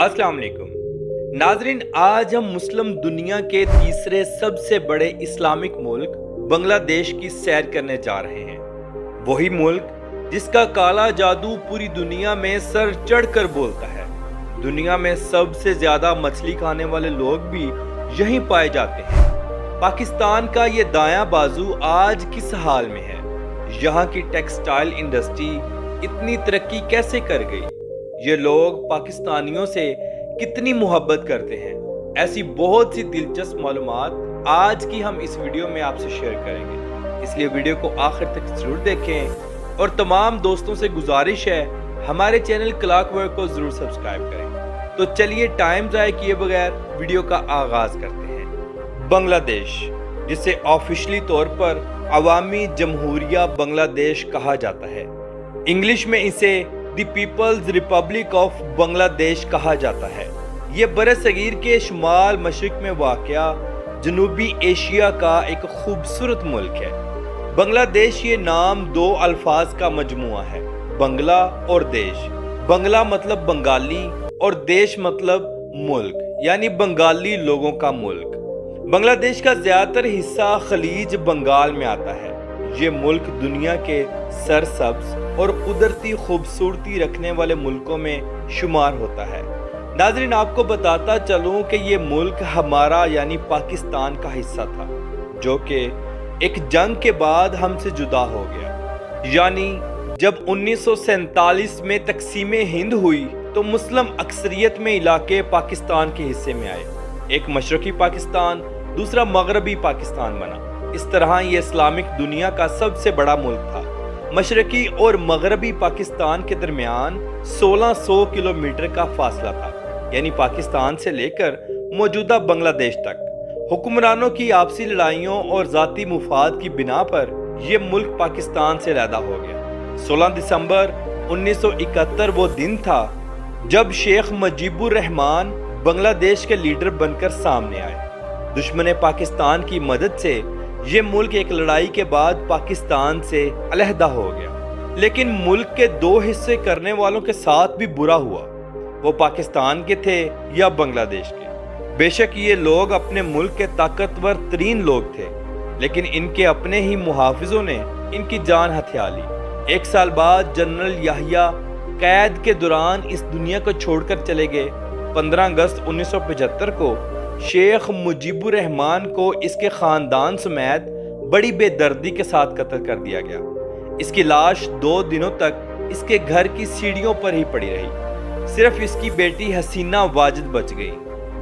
अस्सलाम वालेकुम नाजरीन, आज हम मुस्लिम दुनिया के तीसरे सबसे बड़े इस्लामिक मुल्क बांग्लादेश की सैर करने जा रहे हैं। वही मुल्क जिसका काला जादू पूरी दुनिया में सर चढ़कर बोलता है। दुनिया में सबसे ज्यादा मछली खाने वाले लोग भी यहीं पाए जाते हैं। पाकिस्तान का ये दायां बाजू आज किस हाल में है? यहाँ की टेक्सटाइल इंडस्ट्री इतनी तरक्की कैसे कर गई? ये लोग पाकिस्तानियों से कितनी मोहब्बत करते हैं? ऐसी बहुत सी दिलचस्प मालूमात आज की हम इस वीडियो में आपसे शेयर करेंगे, इसलिए वीडियो को आखिर तक जरूर देखें और तमाम दोस्तों से गुजारिश है हमारे चैनल क्लॉकवर्क को जरूर सब्सक्राइब करें। तो चलिए टाइम ज़ाया किए बगैर वीडियो का आगाज करते हैं। बांग्लादेश, जिसे ऑफिशियली तौर पर अवामी जमहूरिया बांग्लादेश कहा जाता है, इंग्लिश में इसे the People's Republic of Bangladesh कहा जाता है। ये बरसगीर के शुमाल मशरिक में वाक़या जनूबी एशिया का एक खूबसूरत मुल्क है। बांग्लादेश ये नाम दो अल्फाज का मजमुआ है, बंगला और देश। बंगला मतलब बंगाली और देश मतलब मुल्क, यानी बंगाली लोगों का मुल्क। बांग्लादेश का ज़्यादातर हिस्सा खलीज बंगाल में आता है। ये मुल्क दुनिया के सरसब्ज और कुदरती खूबसूरती रखने वाले मुल्कों में शुमार होता है। नाज़रीन, आपको बताता चलूं कि ये मुल्क हमारा यानी पाकिस्तान का हिस्सा था, जो कि एक जंग के बाद हमसे जुदा हो गया। यानी जब 1947 में तकसीम हिंद हुई तो मुस्लिम अक्सरियत में इलाके पाकिस्तान के हिस्से में आए। एक मशरकी पाकिस्तान, दूसरा मगरबी पाकिस्तान बना। इस तरह ये इस्लामिक दुनिया का सबसे बड़ा मुल्क था। मशरकी और मगरबी पाकिस्तान के दरमियान 1600 किलोमीटर का फासला था, यानी पाकिस्तान से लेकर मौजूदा बांग्लादेश तक। हुक्मरानों की आपसी लड़ाइयों और ज़ाती मुफाद की बिना पर यह मुल्क पाकिस्तान से अलहदा हो गया। 16 दिसंबर 1971 वो दिन था जब शेख मुजीबुर रहमान बांग्लादेश के लीडर बनकर सामने आए। दुश्मन पाकिस्तान की मदद से ये मुल्क एक लड़ाई के बाद पाकिस्तान से अलहदा हो गया। लेकिन मुल्क के दो हिस्से करने वालों के साथ भी बुरा हुआ, वो पाकिस्तान के थे या बांग्लादेश के। बेशक ये लोग अपने मुल्क के ताकतवर तरीन लोग थे, लेकिन इनके अपने ही मुहाफिजों ने इनकी जान हथिया ली। 1 साल बाद जनरल याहिया कैद के दौरान इस दुनिया को छोड़कर चले गए। 15 अगस्त 1975 को शेख मुजीबुर रहमान को इसके खानदान समेत बड़ी बेदर्दी के साथ कत्ल कर दिया गया। इसकी लाश 2 दिनों तक इसके घर की सीढ़ियों पर ही पड़ी रही। सिर्फ इसकी बेटी हसीना वाजिद बच गई,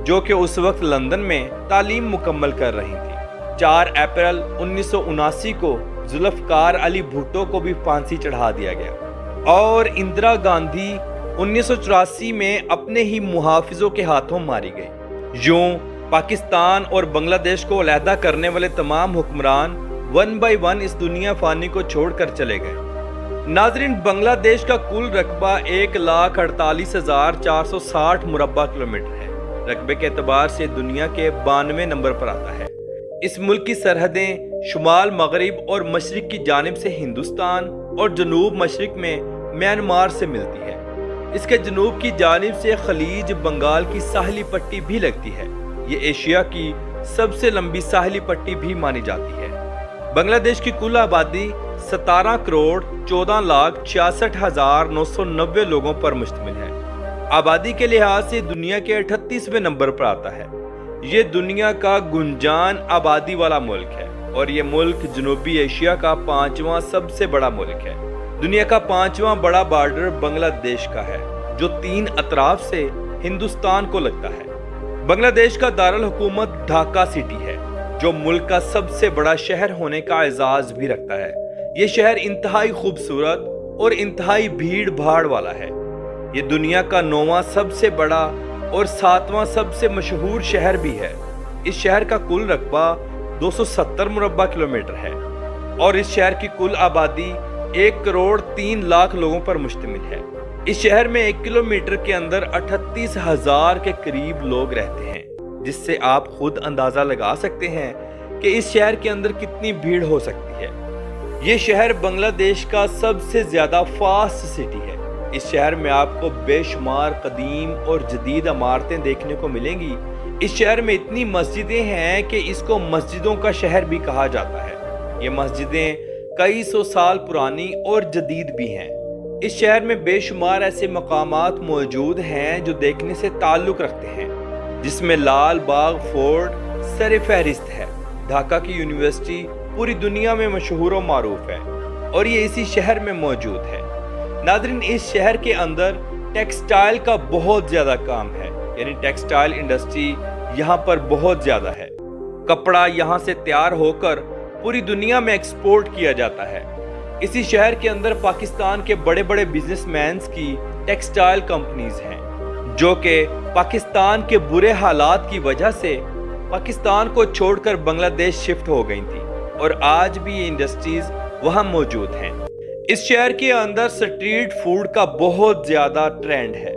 जो कि उस वक्त लंदन में तालीम मुकम्मल कर रही थी। 4 अप्रैल 1979 को जुल्फकार अली भुट्टो को भी फांसी चढ़ा दिया गया और इंदिरा गांधी 1984 में अपने ही मुहाफिजों के हाथों मारी गई। यूं पाकिस्तान और बांग्लादेश को अलहदा करने वाले तमाम हुक्मरान 1 बाय 1 इस दुनिया फानी को छोड़कर चले गए। नाजरीन, बांग्लादेश का कुल रकबा 1,48,460 मुरब्बा किलोमीटर है। रकबे के एतबार से दुनिया के 92वें नंबर पर आता है। इस मुल्क की सरहदें शुमाल मगरिब और मशरिक की जानिब से हिंदुस्तान और जनूब मशरिक में म्यांमार से मिलती है। इसके जनूब की जानिब से खलीज बंगाल की साहली पट्टी भी लगती है। ये एशिया की सबसे लंबी साहली पट्टी भी मानी जाती है। बांग्लादेश की कुल आबादी 17 करोड़ 14,66,990 लोगों पर मुश्तमिल है। आबादी के लिहाज से दुनिया के 38वें नंबर पर आता है। ये दुनिया का गुंजान आबादी वाला मुल्क है और ये मुल्क जनूबी एशिया का 5वां सबसे बड़ा मुल्क है। दुनिया का 5वां बड़ा बॉर्डर बांग्लादेश का है, जो 3 अतराफ से हिंदुस्तान को लगता है। बांग्लादेश का दारुल हुकूमत ढाका सिटी है, जो मुल्क का सबसे बड़ा शहर होने का एजाज भी रखता है। ये शहर इंतहाई खूबसूरत और इंतहाई भीड़ भाड़ वाला है। ये दुनिया का 9वां सबसे बड़ा और 7वां सबसे मशहूर शहर भी है। इस शहर का कुल रकबा 270 मुरब्बा किलोमीटर है और इस शहर की कुल आबादी 1 करोड़ 3 लाख लोगों पर मुश्तमिल है। इस शहर में 1 किलोमीटर के अंदर 38,000 के करीब लोग रहते हैं, जिससे आप खुद अंदाजा लगा सकते हैं कि इस शहर के अंदर कितनी भीड़ हो सकती है। ये शहर बांग्लादेश का सबसे ज्यादा फास्ट सिटी है। اس شہر میں آپ کو بے شمار قدیم اور جدید عمارتیں دیکھنے کو ملیں گی۔ اس شہر میں اتنی مسجدیں ہیں کہ اس کو مسجدوں کا شہر بھی کہا جاتا ہے۔ یہ مسجدیں کئی سو سال پرانی اور جدید بھی ہیں۔ اس شہر میں بے شمار ایسے مقامات موجود ہیں جو دیکھنے سے تعلق رکھتے ہیں، جس میں لال باغ فورٹ سر فہرست ہے۔ ڈھاکہ کی یونیورسٹی پوری دنیا میں مشہور و معروف ہے اور یہ اسی شہر میں موجود ہے۔ ناظرین، اس شہر کے اندر ٹیکسٹائل کا بہت زیادہ کام ہے، یعنی ٹیکسٹائل انڈسٹری یہاں پر بہت زیادہ ہے۔ کپڑا یہاں سے تیار ہو کر پوری دنیا میں ایکسپورٹ کیا جاتا ہے۔ اسی شہر کے اندر پاکستان کے بڑے بڑے بزنس مینز کی ٹیکسٹائل کمپنیز ہیں، جو کہ پاکستان کے برے حالات کی وجہ سے پاکستان کو چھوڑ کر بنگلہ دیش شفٹ ہو گئی تھی، اور آج بھی یہ انڈسٹریز وہاں موجود ہیں۔ اس شہر کے اندر سٹریٹ فوڈ کا بہت زیادہ ٹرینڈ ہے۔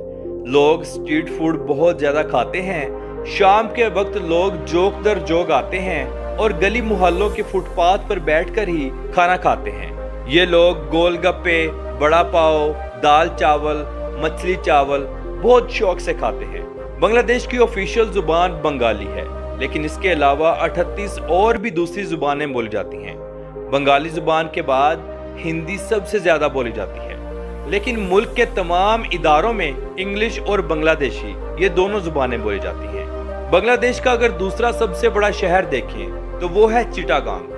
لوگ سٹریٹ فوڈ بہت زیادہ کھاتے ہیں۔ شام کے وقت لوگ جوک در جوک آتے ہیں اور گلی محلوں کے فٹ پاتھ پر بیٹھ کر ہی کھانا کھاتے ہیں۔ یہ لوگ گول گپے، بڑا پاؤ، دال چاول، مچھلی چاول بہت شوق سے کھاتے ہیں۔ بنگلہ دیش کی آفیشیل زبان بنگالی ہے، لیکن اس کے علاوہ 38 اور بھی دوسری زبانیں بولی جاتی ہیں۔ بنگالی زبان کے بعد ہندی سب سے زیادہ بولی جاتی ہے، لیکن ملک کے تمام اداروں میں انگلش اور بنگلہ دیشی یہ دونوں زبانیں بولی جاتی ہیں۔ بنگلہ دیش کا اگر دوسرا سب سے بڑا شہر دیکھیں تو وہ ہے چٹاگانگ۔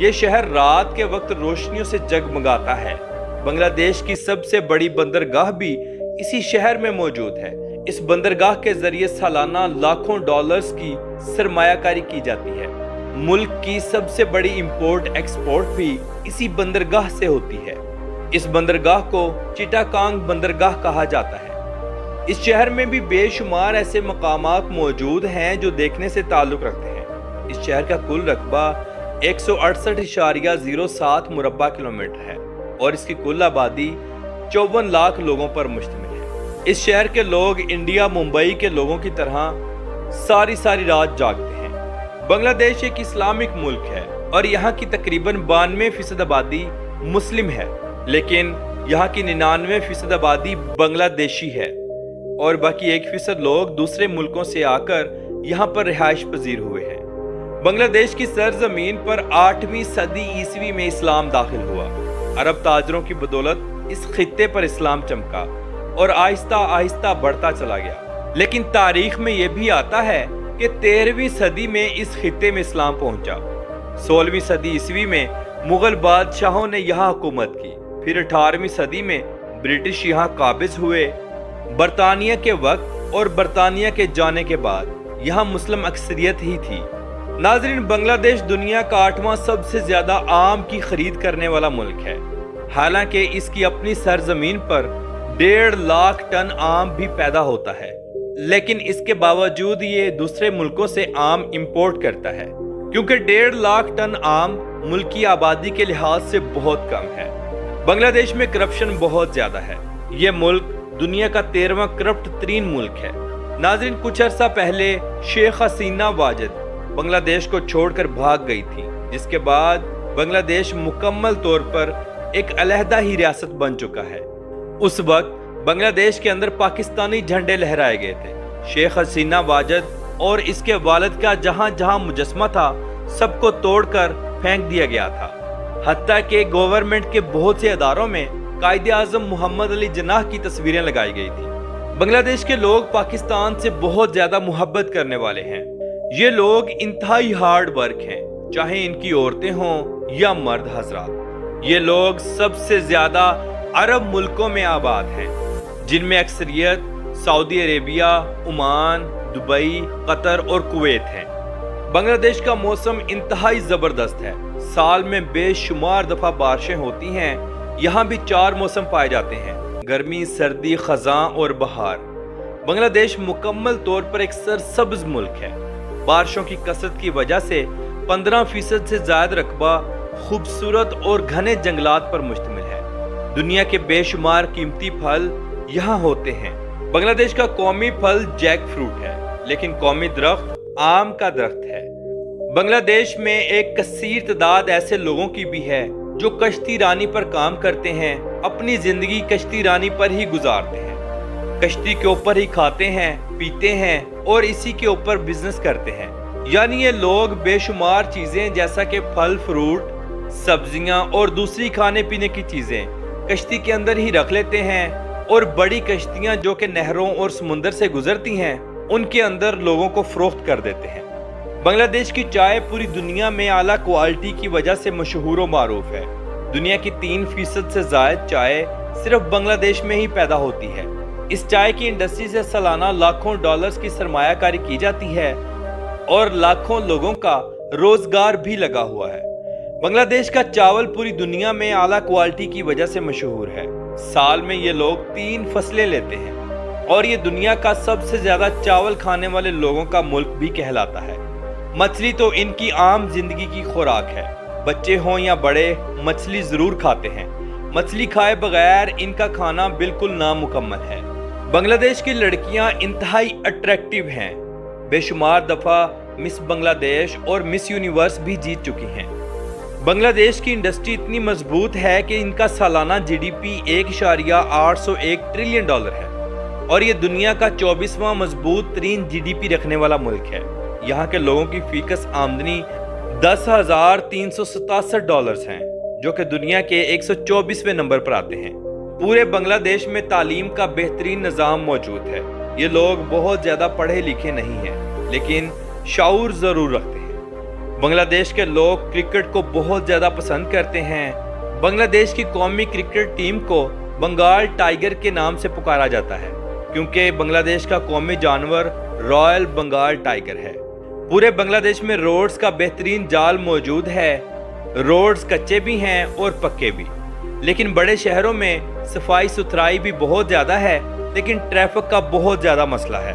یہ شہر رات کے وقت روشنیوں سے جگمگاتا ہے۔ بنگلہ دیش کی سب سے بڑی بندرگاہ بھی اسی شہر میں موجود ہے۔ اس بندرگاہ کے ذریعے سالانہ لاکھوں ڈالرز کی سرمایہ کاری کی جاتی ہے۔ ملک کی سب سے بڑی امپورٹ ایکسپورٹ بھی اسی بندرگاہ سے ہوتی ہے۔ اس بندرگاہ کو چٹاگانگ بندرگاہ کہا جاتا ہے۔ اس شہر میں بھی بے شمار ایسے مقامات موجود ہیں جو دیکھنے سے تعلق رکھتے ہیں۔ اس شہر کا کل رقبہ 168.07 مربع کلومیٹر ہے اور اس کی کل آبادی 54 لاکھ لوگوں پر مشتمل ہے۔ اس شہر کے لوگ انڈیا ممبئی کے لوگوں کی طرح ساری رات جاگتے ہیں۔ بنگلہ دیش ایک اسلامک ملک ہے اور یہاں کی تقریباً 92% آبادی مسلم ہے، لیکن یہاں کی 99% آبادی بنگلہ دیشی ہے اور باقی 1% لوگ دوسرے ملکوں سے آ کر یہاں پر رہائش پذیر ہوئے ہیں۔ بنگلہ دیش کی سرزمین پر 8ویں صدی عیسوی میں اسلام داخل ہوا۔ عرب تاجروں کی بدولت اس خطے پر اسلام چمکا اور آہستہ آہستہ بڑھتا چلا گیا، لیکن تاریخ میں یہ بھی آتا ہے کہ 13ویں صدی میں اس خطے میں اسلام پہنچا۔ 16ویں صدی عیسوی میں مغل بادشاہوں نے یہاں حکومت کی، پھر 18ویں صدی میں برٹش یہاں قابض ہوئے۔ برطانیہ کے وقت اور برطانیہ کے جانے کے بعد یہاں مسلم اکثریت ہی تھی۔ ناظرین، بنگلہ دیش دنیا کا 8واں سب سے زیادہ آم کی خرید کرنے والا ملک ہے، حالانکہ اس کی اپنی سرزمین پر 1.5 لاکھ ٹن آم بھی پیدا ہوتا ہے، لیکن اس کے باوجود یہ دوسرے ملکوں سے آم امپورٹ کرتا ہے، کیونکہ 1.5 لاکھ ٹن آم ملکی آبادی کے لحاظ سے بہت کم ہے۔ بنگلہ دیش میں کرپشن بہت زیادہ ہے۔ یہ ملک دنیا کا 13واں کرپٹ ترین ملک ہے۔ ناظرین، کچھ عرصہ پہلے شیخ حسینہ واجد بنگلہ دیش کو چھوڑ کر بھاگ گئی تھی، جس کے بعد بنگلہ دیش مکمل طور پر ایک علیحدہ ہی ریاست بن چکا ہے۔ اس وقت بنگلہ دیش کے اندر پاکستانی جھنڈے لہرائے گئے تھے۔ شیخ حسینہ واجد اور اس کے والد کا جہاں جہاں مجسمہ تھا سب کو توڑ کر پھینک دیا گیا تھا، حتیٰ کہ گورنمنٹ کے بہت سے اداروں میں قائد اعظم محمد علی جناح کی تصویریں لگائی گئی تھی۔ بنگلہ دیش کے لوگ پاکستان سے بہت زیادہ محبت کرنے والے ہیں۔ یہ لوگ انتہائی ہارڈ ورک ہیں، چاہے ان کی عورتیں ہوں یا مرد حضرات۔ یہ لوگ سب سے زیادہ عرب ملکوں میں آباد ہیں، جن میں اکثریت سعودی عربیہ، عمان، دبئی، قطر اور کویت ہیں۔ بنگلہ دیش کا موسم انتہائی زبردست ہے۔ سال میں بے شمار دفعہ بارشیں ہوتی ہیں۔ یہاں بھی 4 موسم پائے جاتے ہیں: گرمی، سردی، خزاں اور بہار۔ بنگلہ دیش مکمل طور پر ایک سرسبز ملک ہے۔ بارشوں کی کثرت کی وجہ سے 15% سے زائد رقبہ خوبصورت اور گھنے جنگلات پر مشتمل ہے۔ دنیا کے بے شمار قیمتی پھل یہاں ہوتے ہیں۔ بنگلہ دیش کا قومی پھل جیک فروٹ ہے، لیکن قومی درخت آم کا درخت ہے۔ بنگلہ دیش میں ایک کثیر تعداد ایسے لوگوں کی بھی ہے جو کشتی رانی پر کام کرتے ہیں अपनी जिंदगी कश्ती रानी पर ही गुजारते हैं। कश्ती के ऊपर ही खाते हैं, पीते हैं और इसी के ऊपर बिजनेस करते हैं। यानी ये लोग बेशुमार चीजें जैसा कि फल फ्रूट, सब्जियां और दूसरी खाने पीने की चीजें कश्ती के अंदर ही रख लेते हैं और बड़ी कश्तियां जो कि नहरों और समुंदर से गुजरती हैं उनके अंदर लोगों को फरोख्त कर देते हैं। बांग्लादेश की चाय पूरी दुनिया में आला क्वालिटी की वजह से मशहूर व मारूफ है। दुनिया की 3% से ज्यादा चाय सिर्फ बांग्लादेश में ही पैदा होती है। इस चाय की इंडस्ट्री से सालाना लाखों डॉलर्स की सरमायाकारी की जाती है और लाखों लोगों का रोजगार भी लगा हुआ है। बांग्लादेश का चावल पूरी दुनिया में आला क्वालिटी की वजह से मशहूर है। साल में ये लोग 3 फसलें लेते हैं और ये दुनिया का सबसे ज्यादा चावल खाने वाले लोगों का मुल्क भी कहलाता है। मछली तो इनकी आम जिंदगी की खुराक है। बच्चे हों या बड़े मछली जरूर खाते हैं। मछली खाए बगैर इनका खाना बिल्कुल नामुकम्मल है। बांग्लादेश की लड़कियां इंतहाई अट्रैक्टिव हैं। बेशुमार दफा मिस बांग्लादेश और मिस यूनिवर्स भी जीत चुकी हैं। बांग्लादेश की इंडस्ट्री इतनी मजबूत है कि इनका सालाना जीडीपी 1.801 ट्रिलियन डॉलर है और ये दुनिया का 24वां मजबूत तरीन जीडीपी रखने वाला मुल्क है। यहाँ के लोगों की फीकस आमदनी 10,367 डॉलर्स हैं जो कि दुनिया के 124वें नंबर पर आते हैं। पूरे बांग्लादेश में तालीम का बेहतरीन निज़ाम मौजूद है। ये लोग बहुत ज़्यादा पढ़े लिखे नहीं हैं लेकिन शाऊर ज़रूर रखते हैं। बांग्लादेश के लोग क्रिकेट को बहुत ज़्यादा पसंद करते हैं। बांग्लादेश की कौमी क्रिकेट टीम को बंगाल टाइगर के नाम से पुकारा जाता है क्योंकि बांग्लादेश का कौमी जानवर रॉयल बंगाल टाइगर है। पूरे बांग्लादेश में रोड्स का बेहतरीन जाल मौजूद है। रोड्स कच्चे भी हैं और पक्के भी, लेकिन बड़े शहरों में सफाई सुथराई भी बहुत ज़्यादा है लेकिन ट्रैफिक का बहुत ज़्यादा मसला है।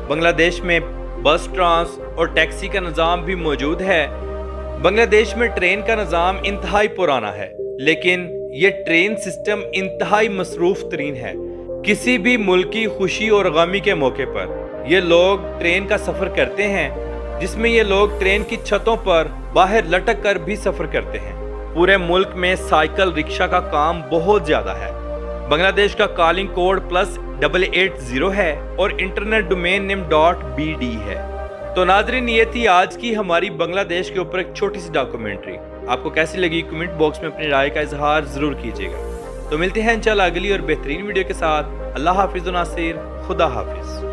बांग्लादेश में बस ट्रांस और टैक्सी का निज़ाम भी मौजूद है। बांग्लादेश में ट्रेन का निज़ाम इंतहाई पुराना है लेकिन ये ट्रेन सिस्टम इंतहाई मसरूफ तरीन है। किसी भी मुल्क की खुशी और गमी के मौके पर ये लोग ट्रेन का सफ़र करते हैं जिसमें ये लोग ट्रेन की छतों पर बाहर लटक कर भी सफ़र करते हैं। पूरे मुल्क में साइकिल रिक्शा का काम बहुत ज़्यादा है। बांग्लादेश का कॉलिंग कोड +880 है और इंटरनेट डोमेन नेम .bd है। तो नाजरीन, ये थी आज की हमारी बांग्लादेश के ऊपर एक छोटी सी डॉक्यूमेंट्री। आपको कैसी लगी कमेंट बॉक्स में अपनी राय का इजहार जरूर कीजिएगा। तो मिलते हैं इंशाल्लाह अगली और बेहतरीन वीडियो के साथ। अल्लाह हाफिज़ नासिर, खुदा हाफिज़।